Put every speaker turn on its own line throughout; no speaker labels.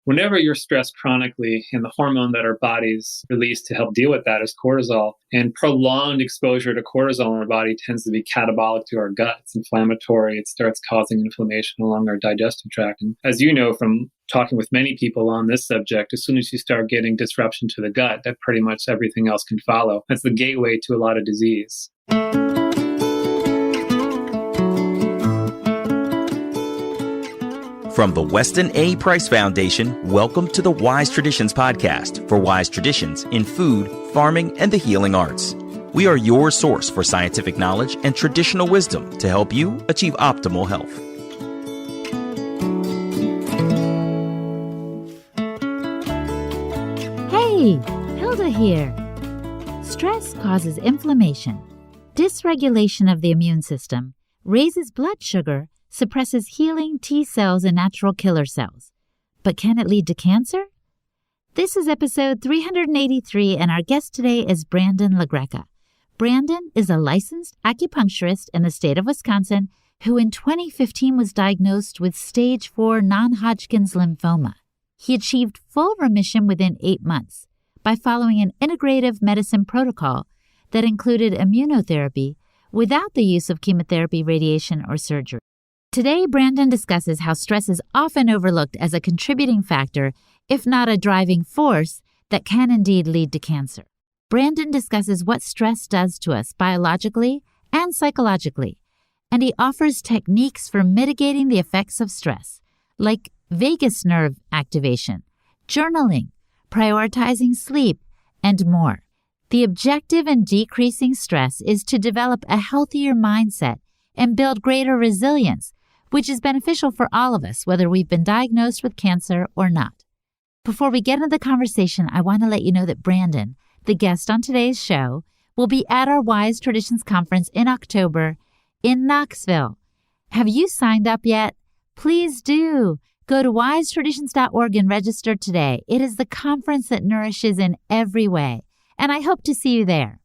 Whenever you're stressed chronically, and the hormone that our bodies release to help deal with that is cortisol, and prolonged exposure to cortisol in our body tends to be catabolic to our gut. It's inflammatory. It starts causing inflammation along our digestive tract. And as you know from talking with many people on this subject, as soon as you start getting disruption to the gut, that pretty much everything else can follow. That's the gateway to a lot of disease.
From the Weston A. Price Foundation, welcome to the Wise Traditions podcast for wise traditions in food, farming, and the healing arts. We are your source for scientific knowledge and traditional wisdom to help you achieve optimal health.
Hey, Hilda here. Stress causes inflammation, dysregulation of the immune system, raises blood sugar, suppresses healing T cells and natural killer cells. But can it lead to cancer? This is episode 383, and our guest today is Brandon LaGreca. Brandon is a licensed acupuncturist in the state of Wisconsin who in 2015 was diagnosed with stage 4 non-Hodgkin's lymphoma. He achieved full remission within 8 months by following an integrative medicine protocol that included immunotherapy without the use of chemotherapy, radiation, or surgery. Today, Brandon discusses how stress is often overlooked as a contributing factor, if not a driving force, that can indeed lead to cancer. Brandon discusses what stress does to us biologically and psychologically, and he offers techniques for mitigating the effects of stress, like vagus nerve activation, journaling, prioritizing sleep, and more. The objective in decreasing stress is to develop a healthier mindset and build greater resilience, which is beneficial for all of us, whether we've been diagnosed with cancer or not. Before we get into the conversation, I want to let you know that Brandon, the guest on today's show, will be at our Wise Traditions Conference in October in Knoxville. Have you signed up yet? Please do. Go to wisetraditions.org and register today. It is the conference that nourishes in every way, and I hope to see you there.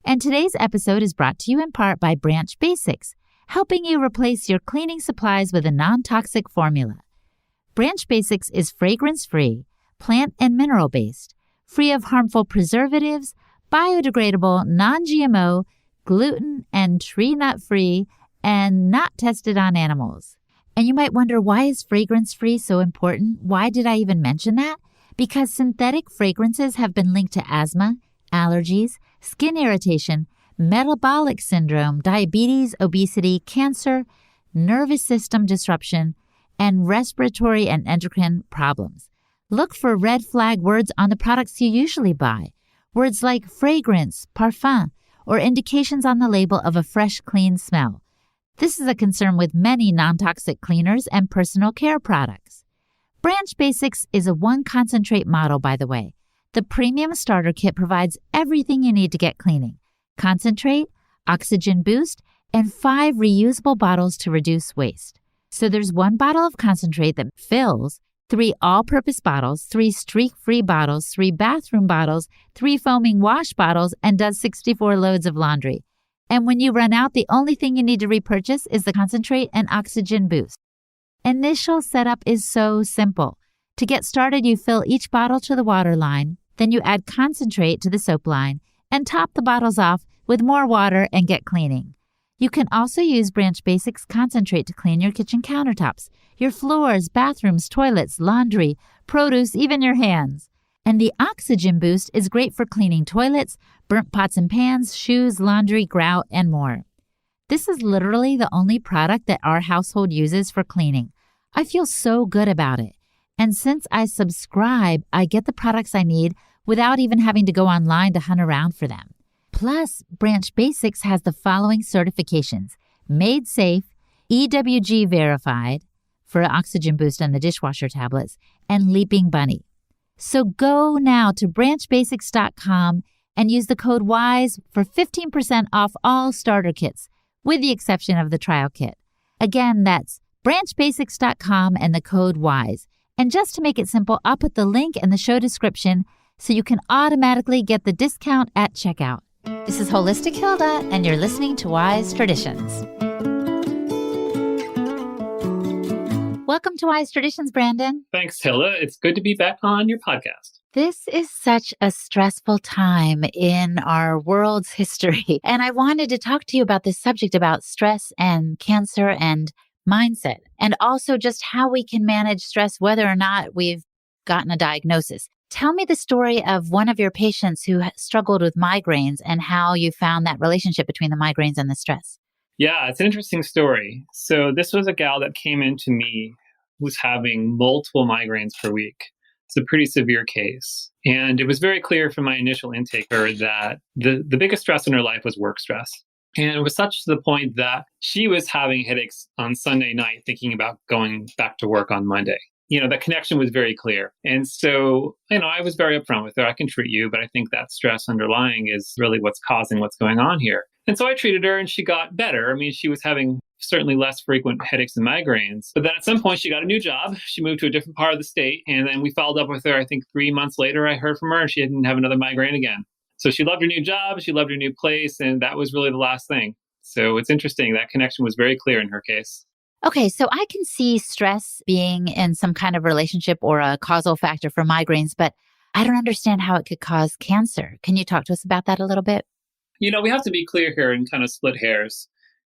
And today's episode is brought to you in part by Branch Basics, helping you replace your cleaning supplies with a non-toxic formula. Branch Basics is fragrance-free, plant and mineral-based, free of harmful preservatives, biodegradable, non-GMO, gluten and tree nut-free, and not tested on animals. And you might wonder, why is fragrance-free so important? Why did I even mention that? Because synthetic fragrances have been linked to asthma, allergies, skin irritation, metabolic syndrome, diabetes, obesity, cancer, nervous system disruption, and respiratory and endocrine problems. Look for red flag words on the products you usually buy. Words like fragrance, parfum, or indications on the label of a fresh, clean smell. This is a concern with many non-toxic cleaners and personal care products. Branch Basics is a one-concentrate model, by the way. The premium starter kit provides everything you need to get cleaning: concentrate, oxygen boost, and 5 reusable bottles to reduce waste. So there's 1 bottle of concentrate that fills, 3 all-purpose bottles, 3 streak-free bottles, 3 bathroom bottles, 3 foaming wash bottles, and does 64 loads of laundry. And when you run out, the only thing you need to repurchase is the concentrate and oxygen boost. Initial setup is so simple. To get started, you fill each bottle to the water line, then you add concentrate to the soap line, and top the bottles off with more water and get cleaning. You can also use Branch Basics concentrate to clean your kitchen countertops, your floors, bathrooms, toilets, laundry, produce, even your hands. And the oxygen boost is great for cleaning toilets, burnt pots and pans, shoes, laundry, grout, and more. This is literally the only product that our household uses for cleaning. I feel so good about it. And since I subscribe, I get the products I need without even having to go online to hunt around for them. Plus, Branch Basics has the following certifications: Made Safe, EWG Verified for Oxygen Boost and the dishwasher tablets, and Leaping Bunny. So go now to branchbasics.com and use the code WISE for 15% off all starter kits, with the exception of the trial kit. Again, that's branchbasics.com and the code WISE. And just to make it simple, I'll put the link in the show description so you can automatically get the discount at checkout. This is Holistic Hilda, and you're listening to Wise Traditions. Welcome to Wise Traditions, Brandon.
Thanks, Hilla. It's good to be back on your podcast.
This is such a stressful time in our world's history. And I wanted to talk to you about this subject about stress and cancer and mindset, and also just how we can manage stress, whether or not we've gotten a diagnosis. Tell me the story of one of your patients who struggled with migraines and how you found that relationship between the migraines and the stress.
Yeah, it's an interesting story. So this was a gal that came into me who was having multiple migraines per week. It's a pretty severe case. And it was very clear from my initial intake that the biggest stress in her life was work stress. And it was such to the point that she was having headaches on Sunday night, thinking about going back to work on Monday. The connection was very clear. And so, I was very upfront with her. I can treat you, but I think that stress underlying is really what's causing what's going on here. And so I treated her and she got better. I mean, she was having certainly less frequent headaches and migraines. But then at some point she got a new job. She moved to a different part of the state. And then we followed up with her, I think 3 months later, I heard from her and she didn't have another migraine again. So she loved her new job. She loved her new place. And that was really the last thing. So it's interesting. That connection was very clear in her case.
Okay, so I can see stress being in some kind of relationship or a causal factor for migraines, but I don't understand how it could cause cancer. Can you talk to us about that a little bit?
We have to be clear here and kind of split hairs.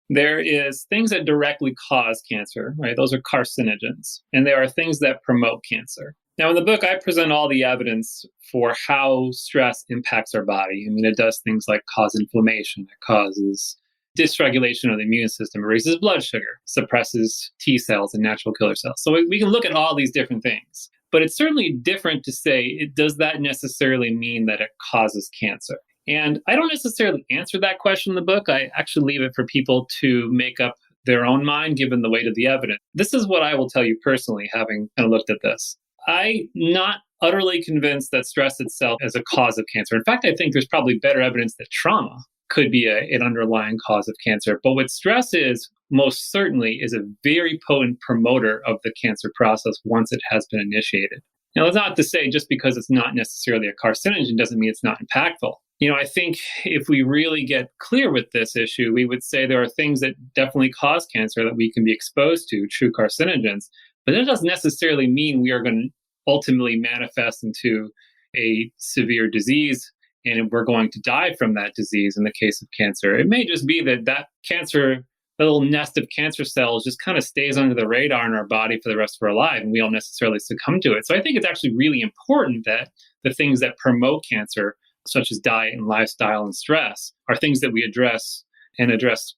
There is things that directly cause cancer, right? Those are carcinogens. And there are things that promote cancer. Now, in the book, I present all the evidence for how stress impacts our body. I mean, it does things like cause inflammation. It causes dysregulation of the immune system, it raises blood sugar, suppresses T cells and natural killer cells. So we can look at all these different things. But it's certainly different to say, does that necessarily mean that it causes cancer? And I don't necessarily answer that question in the book. I actually leave it for people to make up their own mind given the weight of the evidence. This is what I will tell you personally, having kind of looked at this. I'm not utterly convinced that stress itself is a cause of cancer. In fact, I think there's probably better evidence that trauma could be an underlying cause of cancer. But what stress is, most certainly, is a very potent promoter of the cancer process once it has been initiated. Now, that's not to say just because it's not necessarily a carcinogen doesn't mean it's not impactful. I think if we really get clear with this issue, we would say there are things that definitely cause cancer that we can be exposed to, true carcinogens. But that doesn't necessarily mean we are going to ultimately manifest into a severe disease and we're going to die from that disease in the case of cancer. It may just be that cancer, the little nest of cancer cells just kind of stays under the radar in our body for the rest of our life, and we don't necessarily succumb to it. So I think it's actually really important that the things that promote cancer, such as diet and lifestyle and stress, are things that we address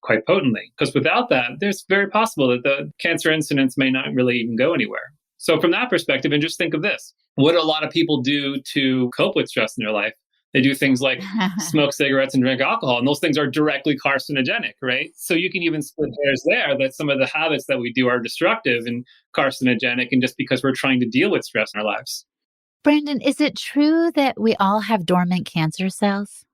quite potently. Because without that, there's very possible that the cancer incidence may not really even go anywhere. So from that perspective, and just think of this, what do a lot of people do to cope with stress in their life? They do things like smoke cigarettes and drink alcohol, and those things are directly carcinogenic, right? So you can even split hairs there that some of the habits that we do are destructive and carcinogenic, and just because we're trying to deal with stress in our lives.
Brandon, is it true that we all have dormant cancer cells?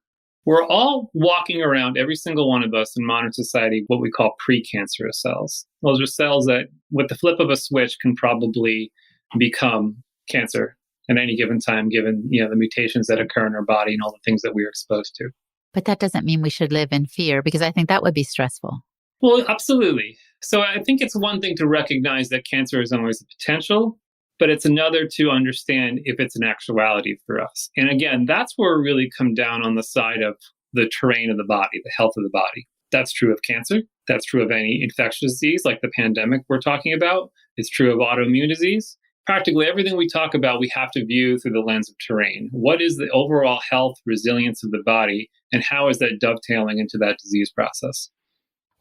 We're all walking around, every single one of us in modern society, what we call precancerous cells. Those are cells that, with the flip of a switch, can probably become cancer at any given time, given the mutations that occur in our body and all the things that we are exposed to.
But that doesn't mean we should live in fear, because I think that would be stressful.
Well, absolutely. So I think it's one thing to recognize that cancer is always a potential, but it's another to understand if it's an actuality for us. And again, that's where we really come down on the side of the terrain of the body, the health of the body. That's true of cancer. That's true of any infectious disease like the pandemic we're talking about. It's true of autoimmune disease. Practically everything we talk about, we have to view through the lens of terrain. What is the overall health resilience of the body, and how is that dovetailing into that disease process?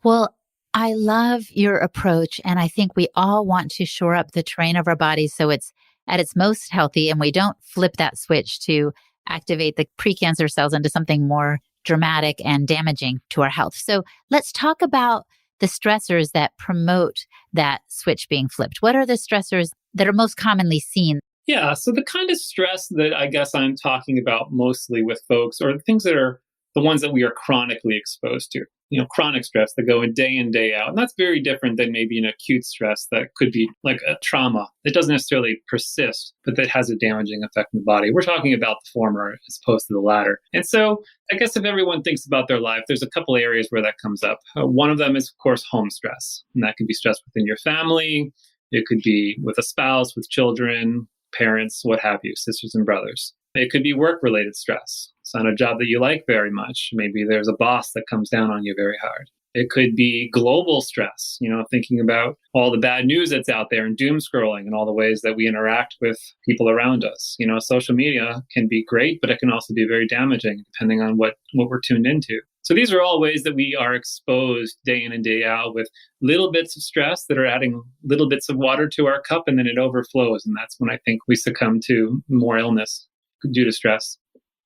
Well, I love your approach, and I think we all want to shore up the terrain of our bodies so it's at its most healthy, and we don't flip that switch to activate the precancer cells into something more dramatic and damaging to our health. So let's talk about the stressors that promote that switch being flipped. What are the stressors that are most commonly seen?
Yeah, so the kind of stress that I guess I'm talking about mostly with folks are the things that are the ones that we are chronically exposed to. Chronic stress that go in, day out. And that's very different than maybe an acute stress that could be like a trauma that doesn't necessarily persist, but that has a damaging effect on the body. We're talking about the former as opposed to the latter. And so I guess if everyone thinks about their life, there's a couple areas where that comes up. One of them is, of course, home stress. And that can be stress within your family, It could be with a spouse, with children, parents, what have you, sisters and brothers. It could be work-related stress. It's on a job that you like very much. Maybe there's a boss that comes down on you very hard. It could be global stress, thinking about all the bad news that's out there and doom scrolling and all the ways that we interact with people around us. Social media can be great, but it can also be very damaging depending on what we're tuned into. So these are all ways that we are exposed day in and day out with little bits of stress that are adding little bits of water to our cup, and then it overflows. And that's when I think we succumb to more illness due to stress.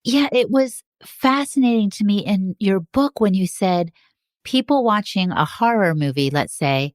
Yeah, it was fascinating to me in your book when you said people watching a horror movie, let's say,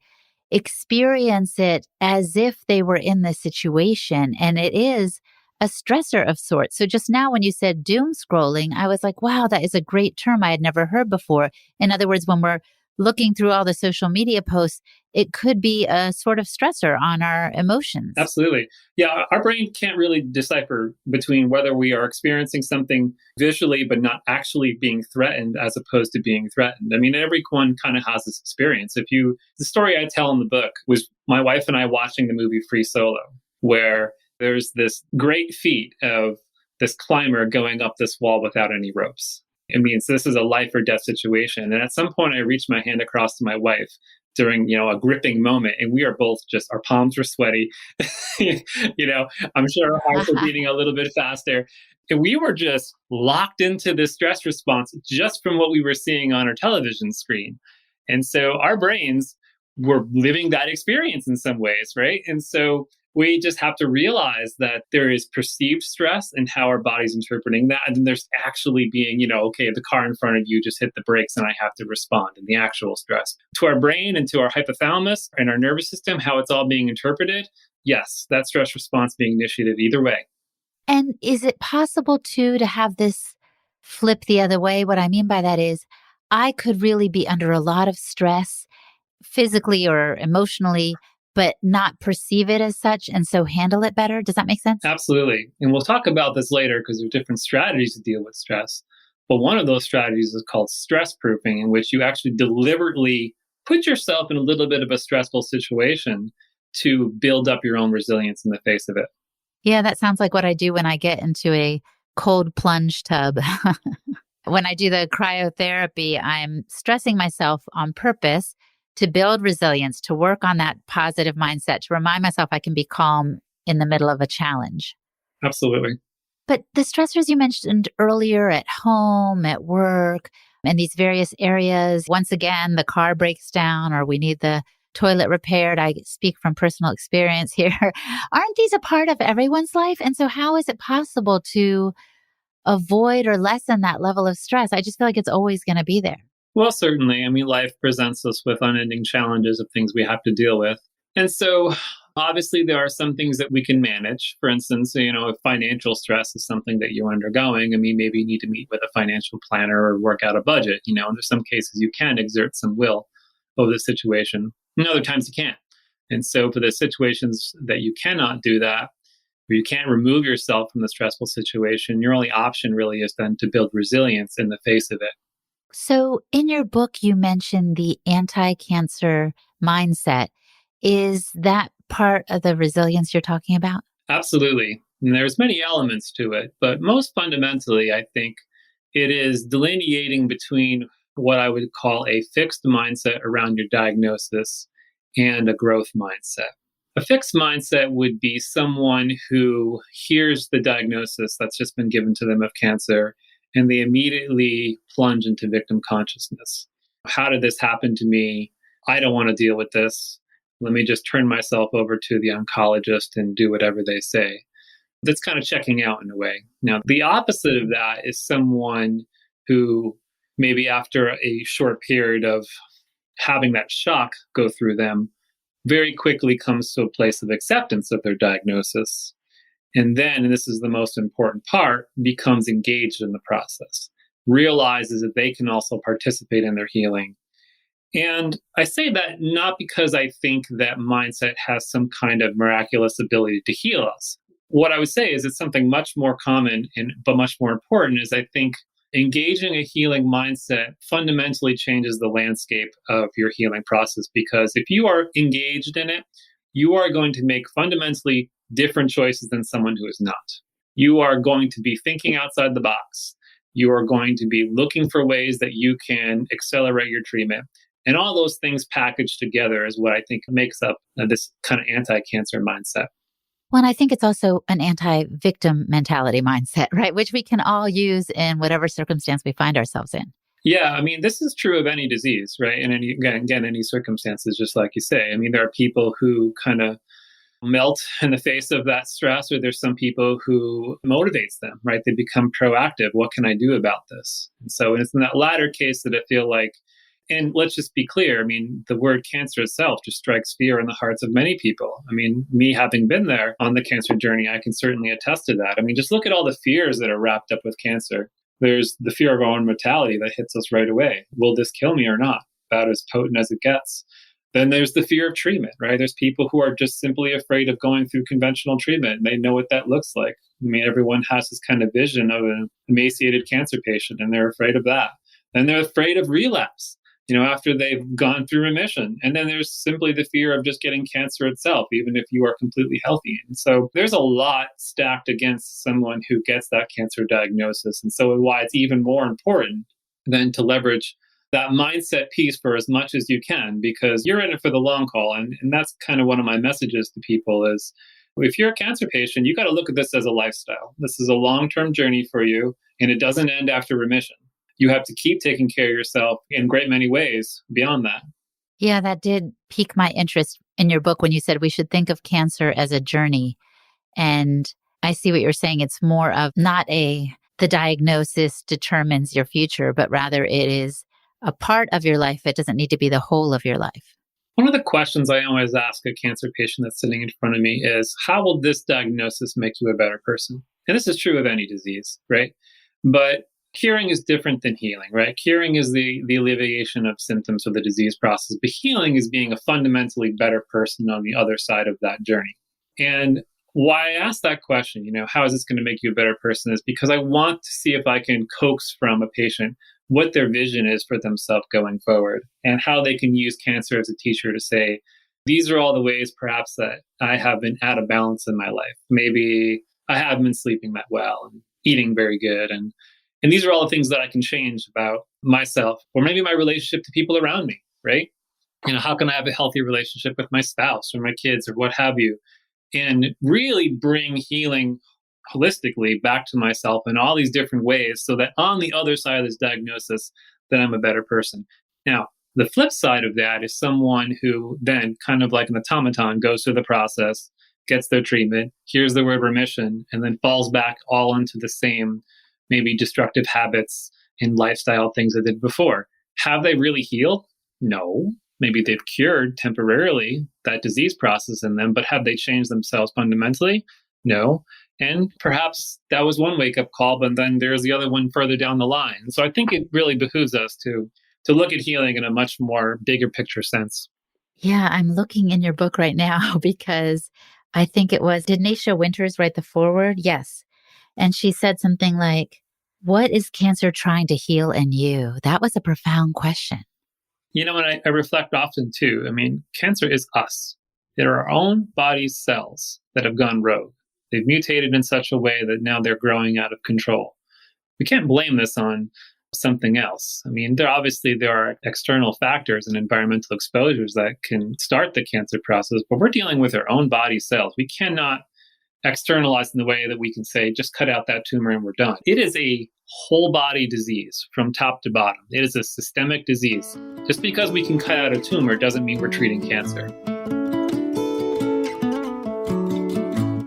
experience it as if they were in the situation. And it is a stressor of sorts. So just now when you said doom scrolling, I was like, wow, that is a great term I had never heard before. In other words, when we're looking through all the social media posts, it could be a sort of stressor on our emotions.
Absolutely. Yeah, our brain can't really decipher between whether we are experiencing something visually but not actually being threatened as opposed to being threatened. I mean, everyone kind of has this experience. The story I tell in the book was my wife and I watching the movie Free Solo, where there's this great feat of this climber going up this wall without any ropes. It means this is a life or death situation. And at some point I reached my hand across to my wife during, a gripping moment. And we are both our palms were sweaty. I'm sure our hearts were beating a little bit faster. And we were just locked into this stress response just from what we were seeing on our television screen. And so our brains were living that experience in some ways, right? And so we just have to realize that there is perceived stress and how our body's interpreting that. And then there's actually being, okay, the car in front of you just hit the brakes and I have to respond, and the actual stress. To our brain and to our hypothalamus and our nervous system, how it's all being interpreted, yes, that stress response being initiated either way.
And is it possible too to have this flip the other way? What I mean by that is I could really be under a lot of stress physically or emotionally, but not perceive it as such and so handle it better. Does that make sense?
Absolutely. And we'll talk about this later because there are different strategies to deal with stress. But one of those strategies is called stress proofing, in which you actually deliberately put yourself in a little bit of a stressful situation to build up your own resilience in the face of it.
Yeah, that sounds like what I do when I get into a cold plunge tub. When I do the cryotherapy, I'm stressing myself on purpose to build resilience, to work on that positive mindset, to remind myself I can be calm in the middle of a challenge.
Absolutely.
But the stressors you mentioned earlier at home, at work, and these various areas, once again, the car breaks down or we need the toilet repaired. I speak from personal experience here. Aren't these a part of everyone's life? And so how is it possible to avoid or lessen that level of stress? I just feel like it's always going to be there.
Well, certainly. I mean, life presents us with unending challenges of things we have to deal with. And so obviously there are some things that we can manage. For instance, if financial stress is something that you're undergoing, I mean, maybe you need to meet with a financial planner or work out a budget. And there's some cases you can exert some will over the situation. And other times you can't. And so for the situations that you cannot do that, or you can't remove yourself from the stressful situation, your only option really is then to build resilience in the face of it.
So in your book, you mentioned the anti-cancer mindset. Is that part of the resilience you're talking about?
Absolutely. And there's many elements to it, but most fundamentally, I think it is delineating between what I would call a fixed mindset around your diagnosis and a growth mindset. A fixed mindset would be someone who hears the diagnosis that's just been given to them of cancer, and they immediately plunge into victim consciousness. How did this happen to me? I don't want to deal with this. Let me just turn myself over to the oncologist and do whatever they say. That's kind of checking out in a way. Now, the opposite of that is someone who maybe after a short period of having that shock go through them, very quickly comes to a place of acceptance of their diagnosis. And then, and this is the most important part, becomes engaged in the process, realizes that they can also participate in their healing. And I say that not because I think that mindset has some kind of miraculous ability to heal us. What I would say is it's something much more common, but much more important is I think engaging a healing mindset fundamentally changes the landscape of your healing process, because if you are engaged in it, you are going to make fundamentally different choices than someone who is not. You are going to be thinking outside the box. You are going to be looking for ways that you can accelerate your treatment. And all those things packaged together is what I think makes up this kind of anti-cancer mindset.
Well, and I think it's also an anti-victim mentality mindset, right? Which we can all use in whatever circumstance we find ourselves in.
Yeah, I mean, this is true of any disease, right? And any circumstances, just like you say. I mean, there are people who kind of melt in the face of that stress, or there's some people who motivates them, right? They become proactive. What can I do about this? And so it's in that latter case that I feel like, and let's just be clear, I mean, the word cancer itself just strikes fear in the hearts of many people. I mean, me having been there on the cancer journey, I can certainly attest to that. I mean, just look at all the fears that are wrapped up with cancer. There's the fear of our own mortality that hits us right away. Will this kill me or not? About as potent as it gets. Then there's the fear of treatment, right? There's people who are just simply afraid of going through conventional treatment. And they know what that looks like. I mean, everyone has this kind of vision of an emaciated cancer patient, and they're afraid of that. Then they're afraid of relapse, after they've gone through remission. And then there's simply the fear of just getting cancer itself, even if you are completely healthy. And so there's a lot stacked against someone who gets that cancer diagnosis. And so why it's even more important than to leverage that mindset piece for as much as you can, because you're in it for the long haul. And that's kind of one of my messages to people is, if you're a cancer patient, you got to look at this as a lifestyle. This is a long-term journey for you, and it doesn't end after remission. You have to keep taking care of yourself in a great many ways beyond that.
Yeah, that did pique my interest in your book when you said we should think of cancer as a journey. And I see what you're saying. It's more of not the diagnosis determines your future, but rather it is a part of your life. It doesn't need to be the whole of your life.
One of the questions I always ask a cancer patient that's sitting in front of me is, how will this diagnosis make you a better person? And this is true of any disease, right? But curing is different than healing, right? Curing is the alleviation of symptoms of the disease process, but healing is being a fundamentally better person on the other side of that journey. And why I ask that question, how is this going to make you a better person, is because I want to see if I can coax from a patient what their vision is for themselves going forward, and how they can use cancer as a teacher to say, these are all the ways perhaps that I have been out of balance in my life. Maybe I haven't been sleeping that well and eating very good. And these are all the things that I can change about myself, or maybe my relationship to people around me, right? How can I have a healthy relationship with my spouse or my kids or what have you? And really bring healing holistically back to myself in all these different ways, so that on the other side of this diagnosis, that I'm a better person. Now, the flip side of that is someone who then, kind of like an automaton, goes through the process, gets their treatment, hears the word remission, and then falls back all into the same maybe destructive habits and lifestyle things they did before. Have they really healed? No. Maybe they've cured temporarily that disease process in them, but have they changed themselves fundamentally? No. And perhaps that was one wake-up call, but then there's the other one further down the line. So I think it really behooves us to look at healing in a much more bigger picture sense.
Yeah, I'm looking in your book right now because I think it was, did Naisha Winters write the foreword? Yes. And she said something like, what is cancer trying to heal in you? That was a profound question.
And I reflect often too. I mean, cancer is us. They're our own body's cells that have gone rogue. They've mutated in such a way that now they're growing out of control. We can't blame this on something else. I mean, there are external factors and environmental exposures that can start the cancer process, but we're dealing with our own body cells. We cannot externalize in the way that we can say, just cut out that tumor and we're done. It is a whole body disease from top to bottom. It is a systemic disease. Just because we can cut out a tumor doesn't mean we're treating cancer.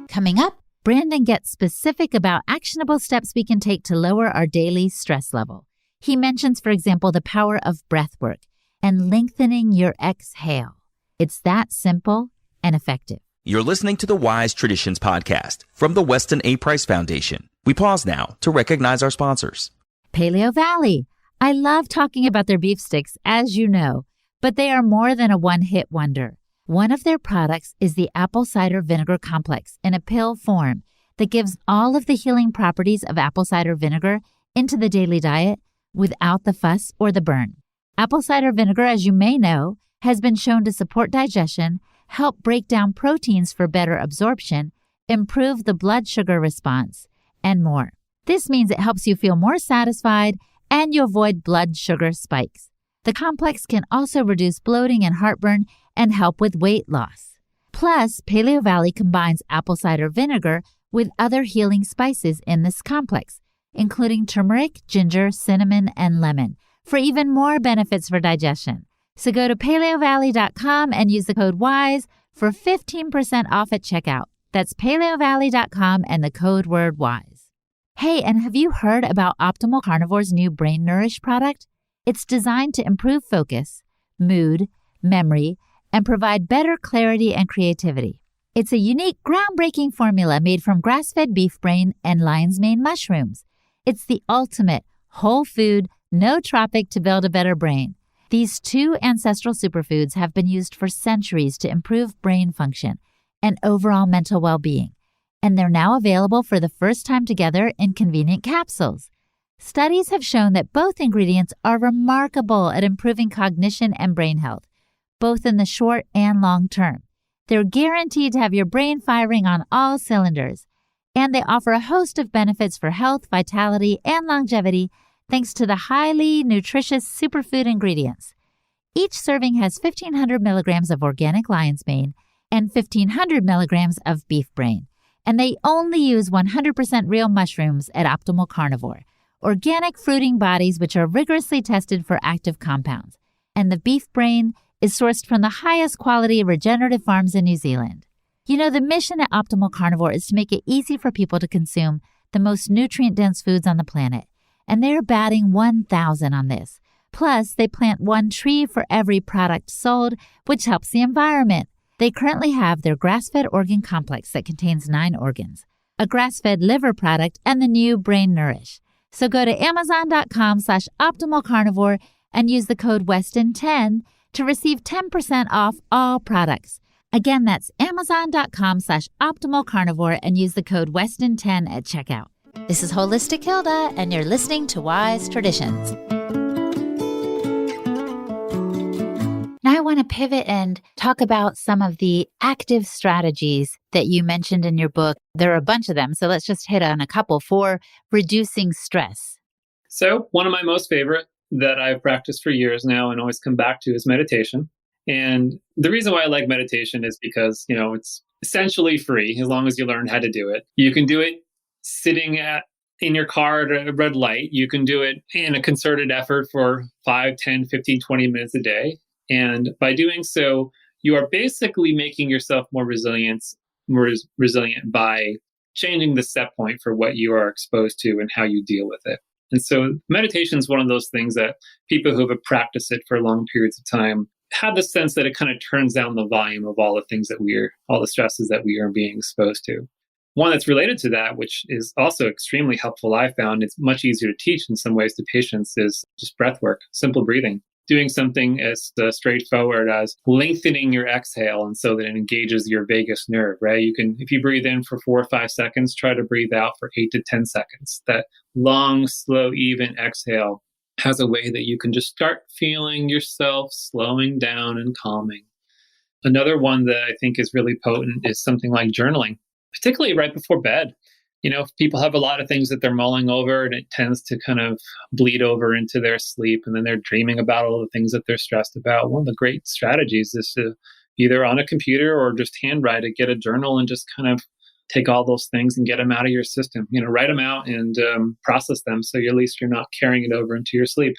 Coming up, Brandon gets specific about actionable steps we can take to lower our daily stress level. He mentions, for example, the power of breath work and lengthening your exhale. It's that simple and effective.
You're listening to the Wise Traditions podcast from the Weston A. Price Foundation. We pause now to recognize our sponsors.
Paleo Valley. I love talking about their beef sticks, as you know, but they are more than a one-hit wonder. One of their products is the apple cider vinegar complex in a pill form that gives all of the healing properties of apple cider vinegar into the daily diet without the fuss or the burn. Apple cider vinegar, as you may know, has been shown to support digestion, help break down proteins for better absorption, improve the blood sugar response, and more. This means it helps you feel more satisfied and you avoid blood sugar spikes. The complex can also reduce bloating and heartburn and help with weight loss. Plus, Paleo Valley combines apple cider vinegar with other healing spices in this complex, including turmeric, ginger, cinnamon, and lemon, for even more benefits for digestion. So go to paleovalley.com and use the code WISE for 15% off at checkout. That's paleovalley.com and the code word WISE. Hey, and have you heard about Optimal Carnivore's new Brain Nourish product? It's designed to improve focus, mood, memory, and provide better clarity and creativity. It's a unique, groundbreaking formula made from grass-fed beef brain and lion's mane mushrooms. It's the ultimate whole food, nootropic to build a better brain. These two ancestral superfoods have been used for centuries to improve brain function and overall mental well-being, and they're now available for the first time together in convenient capsules. Studies have shown that both ingredients are remarkable at improving cognition and brain health, both in the short and long term. They're guaranteed to have your brain firing on all cylinders, and they offer a host of benefits for health, vitality, and longevity thanks to the highly nutritious superfood ingredients. Each serving has 1,500 milligrams of organic lion's mane and 1,500 milligrams of beef brain, and they only use 100% real mushrooms at Optimal Carnivore, organic fruiting bodies which are rigorously tested for active compounds, and the beef brain is sourced from the highest quality regenerative farms in New Zealand. You know, the mission at Optimal Carnivore is to make it easy for people to consume the most nutrient-dense foods on the planet, and they're batting 1,000 on this. Plus, they plant one tree for every product sold, which helps the environment. They currently have their grass-fed organ complex that contains 9 organs, a grass-fed liver product, and the new Brain Nourish. So go to amazon.com/optimalcarnivore and use the code Weston10 to receive 10% off all products. Again, that's amazon.com/optimalcarnivore and use the code Weston10 at checkout. This is Holistic Hilda, and you're listening to Wise Traditions. Now I want to pivot and talk about some of the active strategies that you mentioned in your book. There are a bunch of them, so let's just hit on a couple for reducing stress.
So one of my most favorite that I've practiced for years now and always come back to is meditation. And the reason why I like meditation is because, it's essentially free as long as you learn how to do it. You can do it sitting in your car at a red light. You can do it in a concerted effort for 5, 10, 15, 20 minutes a day. And by doing so, you are basically making yourself more resilient by changing the set point for what you are exposed to and how you deal with it. And so meditation is one of those things that people who have practiced it for long periods of time have the sense that it kind of turns down the volume of all the things all the stresses that we are being exposed to. One that's related to that, which is also extremely helpful, I found, it's much easier to teach in some ways to patients, is just breath work, simple breathing. Doing something as straightforward as lengthening your exhale, and so that it engages your vagus nerve, right? You can, if you breathe in for 4 or 5 seconds, try to breathe out for 8 to 10 seconds. That long, slow, even exhale has a way that you can just start feeling yourself slowing down and calming. Another one that I think is really potent is something like journaling, particularly right before bed. People have a lot of things that they're mulling over, and it tends to kind of bleed over into their sleep, and then they're dreaming about all the things that they're stressed about. One of the great strategies is to either on a computer or just handwrite it, get a journal and just kind of take all those things and get them out of your system. Write them out and process them, so at least you're not carrying it over into your sleep.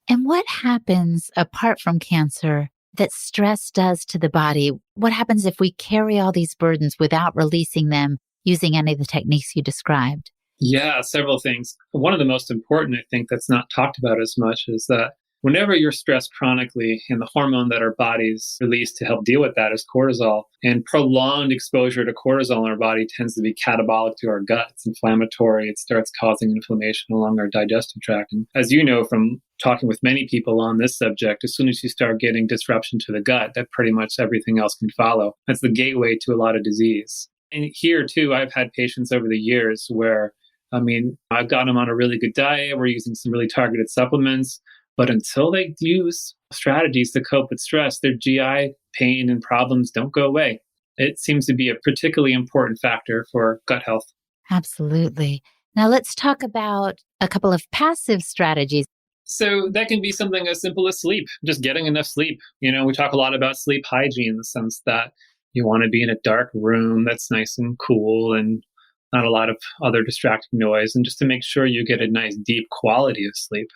And what happens apart from cancer that stress does to the body? What happens if we carry all these burdens without releasing them using any of the techniques you described?
Yeah, several things. One of the most important, I think, that's not talked about as much is that whenever you're stressed chronically, and the hormone that our bodies release to help deal with that is cortisol, and prolonged exposure to cortisol in our body tends to be catabolic to our gut. It's inflammatory. It starts causing inflammation along our digestive tract. And as you know from talking with many people on this subject, as soon as you start getting disruption to the gut, that pretty much everything else can follow. That's the gateway to a lot of disease. And here too, I've had patients over the years where, I've got them on a really good diet. We're using some really targeted supplements, but until they use strategies to cope with stress, their GI pain and problems don't go away. It seems to be a particularly important factor for gut health.
Absolutely. Now let's talk about a couple of passive strategies.
So that can be something as simple as sleep, just getting enough sleep. We talk a lot about sleep hygiene in the sense that you want to be in a dark room that's nice and cool and not a lot of other distracting noise, and just to make sure you get a nice deep quality of sleep.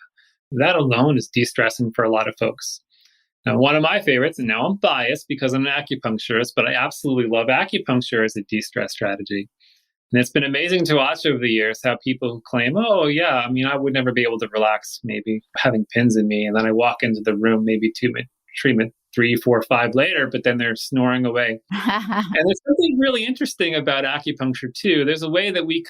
That alone is de-stressing for a lot of folks. Now, one of my favorites, and now I'm biased because I'm an acupuncturist, but I absolutely love acupuncture as a de-stress strategy. And it's been amazing to watch over the years how people claim, oh, yeah, I would never be able to relax, maybe having pins in me. And then I walk into the room, maybe treatment 3, 4, 5 later, but then they're snoring away. And there's something really interesting about acupuncture, too. There's a way that we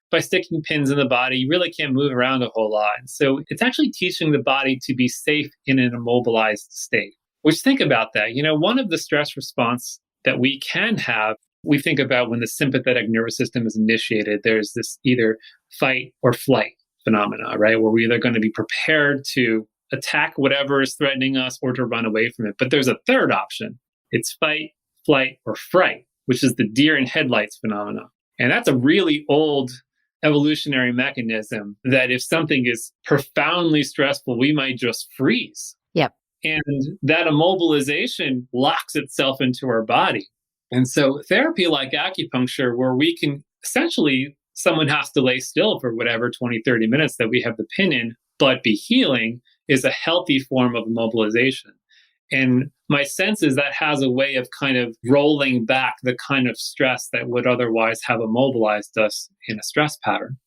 by sticking pins in the body, you really can't move around a whole lot. And so it's actually teaching the body to be safe in an immobilized state. Which, think about that. One of the stress response that we can have, we think about when the sympathetic nervous system is initiated, there's this either fight or flight phenomena, right? Where we're either going to be prepared to attack whatever is threatening us or to run away from it. But there's a third option. It's fight, flight, or fright, which is the deer in headlights phenomena. And that's a really old evolutionary mechanism that if something is profoundly stressful, we might just freeze.
Yep.
And that immobilization locks itself into our body. And so therapy like acupuncture, where we can essentially, someone has to lay still for whatever 20, 30 minutes that we have the pin in, but be healing, is a healthy form of mobilization. And my sense is that has a way of kind of rolling back the kind of stress that would otherwise have immobilized us in a stress pattern.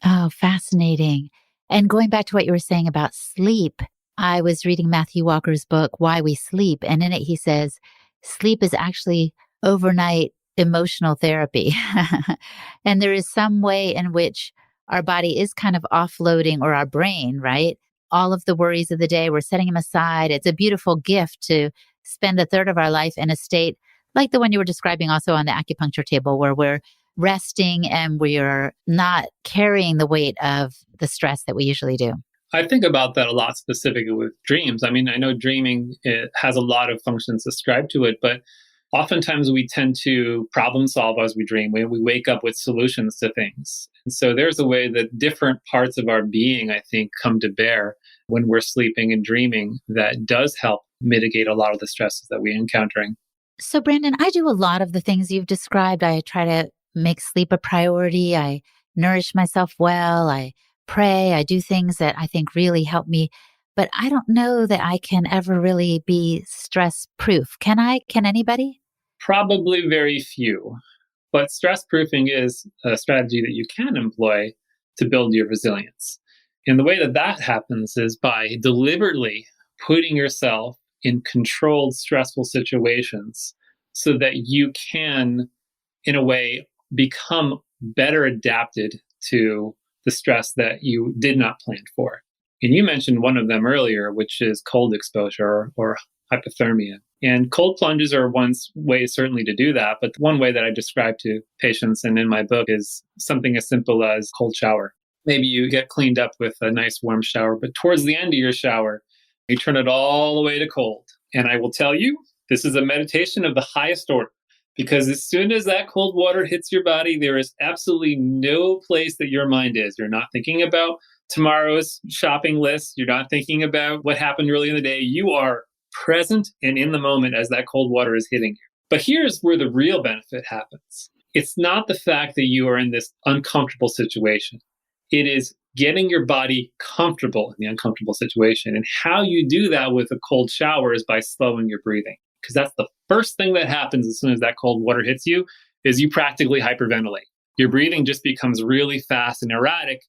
Oh, fascinating. And going back to what you were saying about sleep, I was reading Matthew Walker's book, Why We Sleep. And in it, he says, sleep is actually overnight emotional therapy. And there is some way in which our body is kind of offloading, or our brain, right? All of the worries of the day, we're setting them aside. It's a beautiful gift to spend a third of our life in a state like the one you were describing also on the acupuncture table, where we're resting and we're not carrying the weight of the stress that we usually do.
I think about that a lot specifically with dreams. I know dreaming, it has a lot of functions ascribed to it, but oftentimes we tend to problem solve as we dream. We wake up with solutions to things. And so there's a way that different parts of our being, I think, come to bear when we're sleeping and dreaming that does help mitigate a lot of the stresses that we're encountering.
So, Brandon, I do a lot of the things you've described. I try to make sleep a priority. I nourish myself well. I pray. I do things that I think really help me. But I don't know that I can ever really be stress proof. Can I? Can anybody?
Probably very few. But stress proofing is a strategy that you can employ to build your resilience. And the way that that happens is by deliberately putting yourself in controlled, stressful situations so that you can, in a way, become better adapted to the stress that you did not plan for. And you mentioned one of them earlier, which is cold exposure or hypothermia. And cold plunges are one way certainly to do that. But one way that I describe to patients and in my book is something as simple as cold shower. Maybe you get cleaned up with a nice warm shower, but towards the end of your shower, you turn it all the way to cold. And I will tell you, this is a meditation of the highest order. Because as soon as that cold water hits your body, there is absolutely no place that your mind is. You're not thinking about tomorrow's shopping list. You're not thinking about what happened early in the day. You are present and in the moment as that cold water is hitting you. But here's where the real benefit happens. It's not the fact that you are in this uncomfortable situation. It is getting your body comfortable in the uncomfortable situation. And how you do that with a cold shower is by slowing your breathing. Because that's the first thing that happens as soon as that cold water hits you, is you practically hyperventilate. Your breathing just becomes really fast and erratic.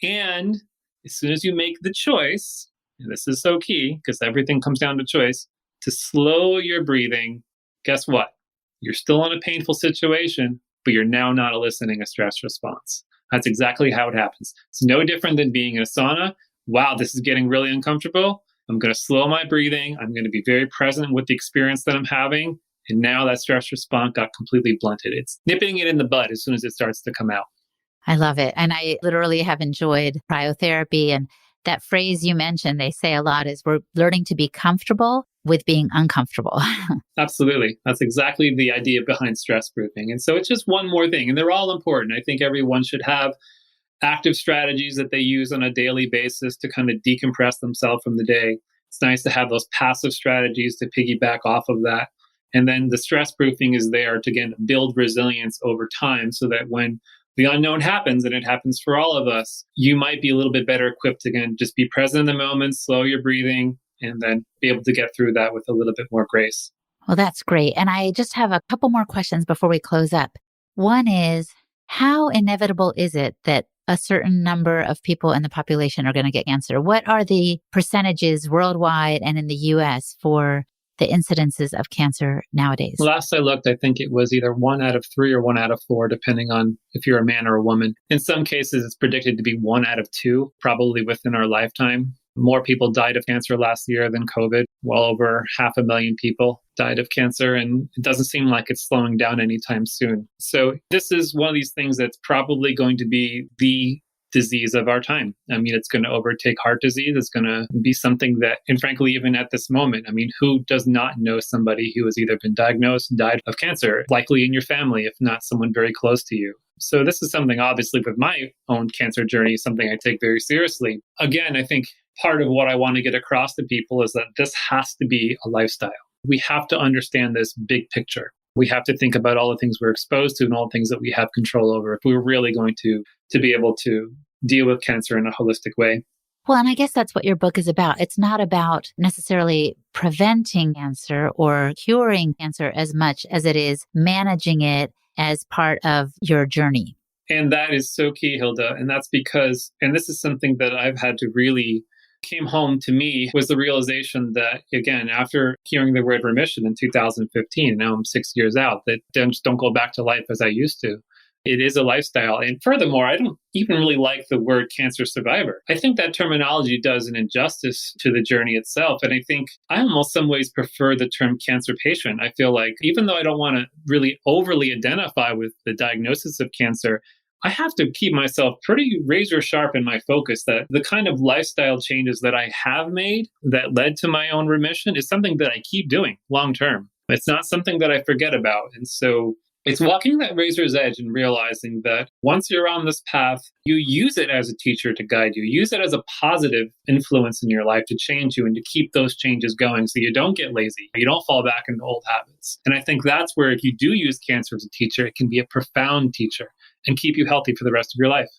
And as soon as you make the choice, and this is so key because everything comes down to choice, to slow your breathing, guess what? You're still in a painful situation, but you're now not eliciting a stress response. That's exactly how it happens. It's no different than being in a sauna. Wow, this is getting really uncomfortable. I'm going to slow my breathing. I'm going to be very present with the experience that I'm having. And now that stress response got completely blunted. It's nipping it in the bud as soon as it starts to come out.
I love it. And I literally have enjoyed cryotherapy. And that phrase you mentioned, they say a lot, is we're learning to be comfortable with being uncomfortable.
Absolutely. That's exactly the idea behind stress proofing. And so it's just one more thing, and they're all important. I think everyone should have active strategies that they use on a daily basis to kind of decompress themselves from the day. It's nice to have those passive strategies to piggyback off of that. And then the stress proofing is there to, again, build resilience over time so that when the unknown happens, and it happens for all of us, you might be a little bit better equipped to, again, just be present in the moment, slow your breathing, and then be able to get through that with a little bit more grace.
Well, that's great. And I just have a couple more questions before we close up. One is, how inevitable is it that a certain number of people in the population are going to get cancer? What are the percentages worldwide and in the US for the incidences of cancer nowadays?
Last I looked, I think it was either 1 out of 3 or 1 out of 4, depending on if you're a man or a woman. In some cases, it's predicted to be 1 out of 2, probably within our lifetime. More people died of cancer last year than COVID. Well over 500,000 people died of cancer, and it doesn't seem like it's slowing down anytime soon. So this is one of these things that's probably going to be the disease of our time. I mean, it's going to overtake heart disease. It's going to be something that, and frankly, even at this moment, I mean, who does not know somebody who has either been diagnosed, died of cancer, likely in your family, if not someone very close to you? So this is something, obviously, with my own cancer journey, something I take very seriously. Again, I think part of what I want to get across to people is that this has to be a lifestyle. We have to understand this big picture. We have to think about all the things we're exposed to and all the things that we have control over if we're really going to be able to deal with cancer in a holistic way.
Well, and I guess that's what your book is about. It's not about necessarily preventing cancer or curing cancer as much as it is managing it as part of your journey.
And that is so key, Hilda. And that's because, and this is something that I've had to really came home to me, was the realization that, again, after hearing the word remission in 2015, now I'm 6 years out, that just don't go back to life as I used to. It is a lifestyle. And furthermore, I don't even really like the word cancer survivor. I think that terminology does an injustice to the journey itself. And I think I almost some ways prefer the term cancer patient. I feel like even though I don't want to really overly identify with the diagnosis of cancer, I have to keep myself pretty razor sharp in my focus that the kind of lifestyle changes that I have made that led to my own remission is something that I keep doing long term. It's not something that I forget about. And so it's walking that razor's edge and realizing that once you're on this path, you use it as a teacher to guide you. Use it as a positive influence in your life to change you and to keep those changes going so you don't get lazy. You don't fall back into old habits. And I think that's where if you do use cancer as a teacher, it can be a profound teacher and keep you healthy for the rest of your life.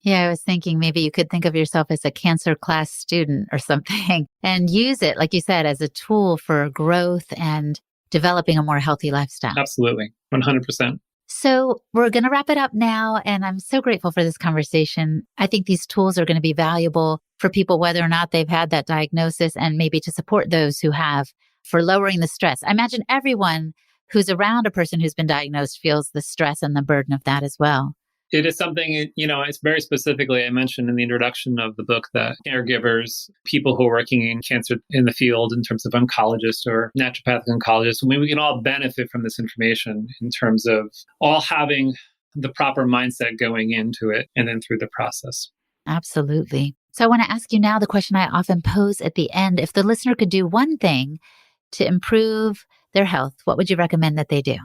Yeah, I was thinking maybe you could think of yourself as a cancer class student or something and use it, like you said, as a tool for growth and developing a more healthy lifestyle.
Absolutely. 100%.
So we're going to wrap it up now. And I'm so grateful for this conversation. I think these tools are going to be valuable for people, whether or not they've had that diagnosis, and maybe to support those who have, for lowering the stress. I imagine everyone who's around a person who's been diagnosed feels the stress and the burden of that as well.
It is something, it's very specifically, I mentioned in the introduction of the book that caregivers, people who are working in cancer in the field in terms of oncologists or naturopathic oncologists, we can all benefit from this information in terms of all having the proper mindset going into it and then through the process.
Absolutely. So I want to ask you now the question I often pose at the end. If the listener could do one thing to improve their health, what would you recommend that they do?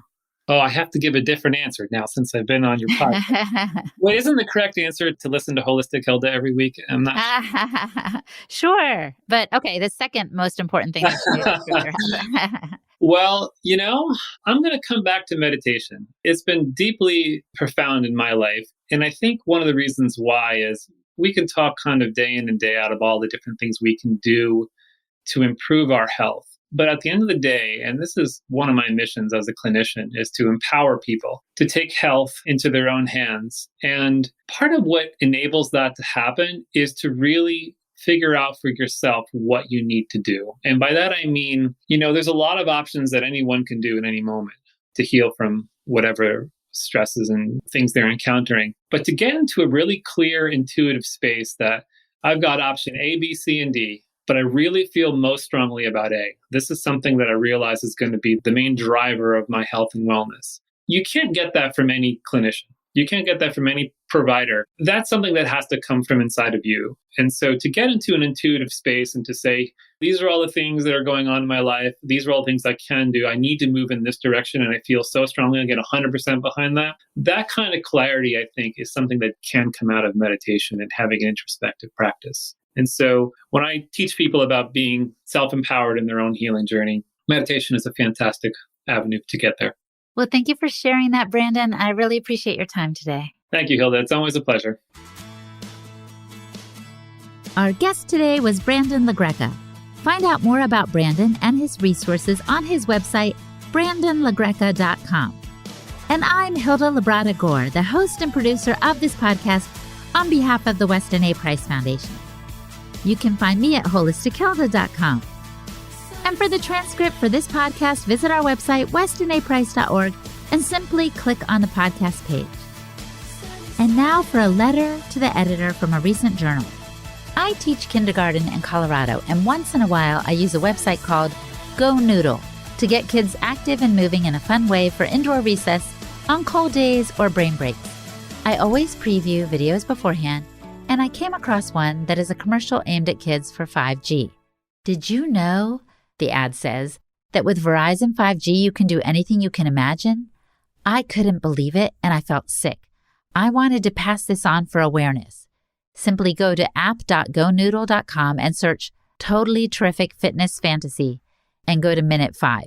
Oh, I have to give a different answer now since I've been on your podcast. Wait, isn't the correct answer to listen to Holistic Hilda every week? I'm not
sure. But okay, the second most important thing is
Well, I'm going to come back to meditation. It's been deeply profound in my life. And I think one of the reasons why is we can talk kind of day in and day out of all the different things we can do to improve our health. But at the end of the day, and this is one of my missions as a clinician, is to empower people to take health into their own hands. And part of what enables that to happen is to really figure out for yourself what you need to do. And by that, I mean, there's a lot of options that anyone can do at any moment to heal from whatever stresses and things they're encountering. But to get into a really clear, intuitive space that I've got option A, B, C, and D, but I really feel most strongly about A. This is something that I realize is going to be the main driver of my health and wellness. You can't get that from any clinician. You can't get that from any provider. That's something that has to come from inside of you. And so to get into an intuitive space and to say, these are all the things that are going on in my life. These are all the things I can do. I need to move in this direction. And I feel so strongly I get 100% behind that. That kind of clarity, I think, is something that can come out of meditation and having an introspective practice. And so when I teach people about being self-empowered in their own healing journey, meditation is a fantastic avenue to get there.
Well, thank you for sharing that, Brandon. I really appreciate your time today.
Thank you, Hilda. It's always a pleasure.
Our guest today was Brandon LaGreca. Find out more about Brandon and his resources on his website, brandonlagreca.com. And I'm Hilda Labrada Gore, the host and producer of this podcast on behalf of the Weston A. Price Foundation. You can find me at holistichilda.com. And for the transcript for this podcast, visit our website, westonaprice.org, and simply click on the podcast page. And now for a letter to the editor from a recent journal. I teach kindergarten in Colorado, and once in a while I use a website called Go Noodle to get kids active and moving in a fun way for indoor recess, on cold days, or brain breaks. I always preview videos beforehand, and I came across one that is a commercial aimed at kids for 5G. Did you know, the ad says, that with Verizon 5G you can do anything you can imagine? I couldn't believe it, and I felt sick. I wanted to pass this on for awareness. Simply go to app.gonoodle.com and search Totally Terrific Fitness Fantasy and go to minute 5.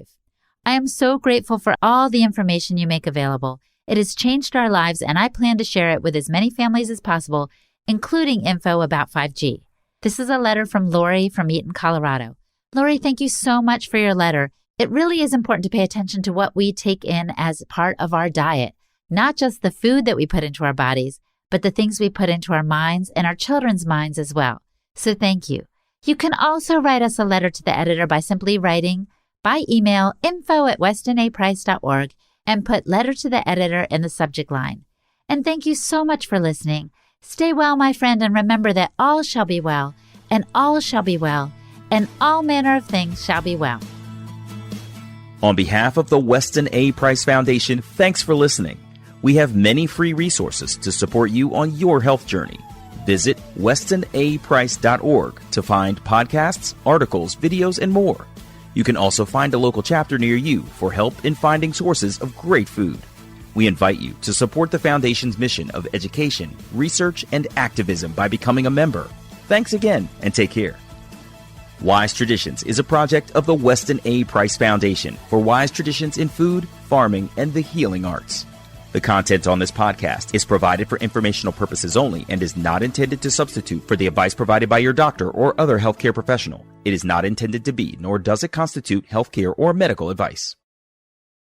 I am so grateful for all the information you make available. It has changed our lives, and I plan to share it with as many families as possible, including info about 5G. This is a letter from Lori from Eaton, Colorado. Lori, thank you so much for your letter. It really is important to pay attention to what we take in as part of our diet, not just the food that we put into our bodies, but the things we put into our minds and our children's minds as well. So thank you. You can also write us a letter to the editor by simply writing by email info@westonaprice.org and put letter to the editor in the subject line. And thank you so much for listening. Stay well, my friend, and remember that all shall be well, and all shall be well, and all manner of things shall be well.
On behalf of the Weston A. Price Foundation, thanks for listening. We have many free resources to support you on your health journey. Visit westonaprice.org to find podcasts, articles, videos, and more. You can also find a local chapter near you for help in finding sources of great food. We invite you to support the Foundation's mission of education, research, and activism by becoming a member. Thanks again, and take care. Wise Traditions is a project of the Weston A. Price Foundation for wise traditions in food, farming, and the healing arts. The content on this podcast is provided for informational purposes only and is not intended to substitute for the advice provided by your doctor or other healthcare professional. It is not intended to be, nor does it constitute healthcare or medical advice.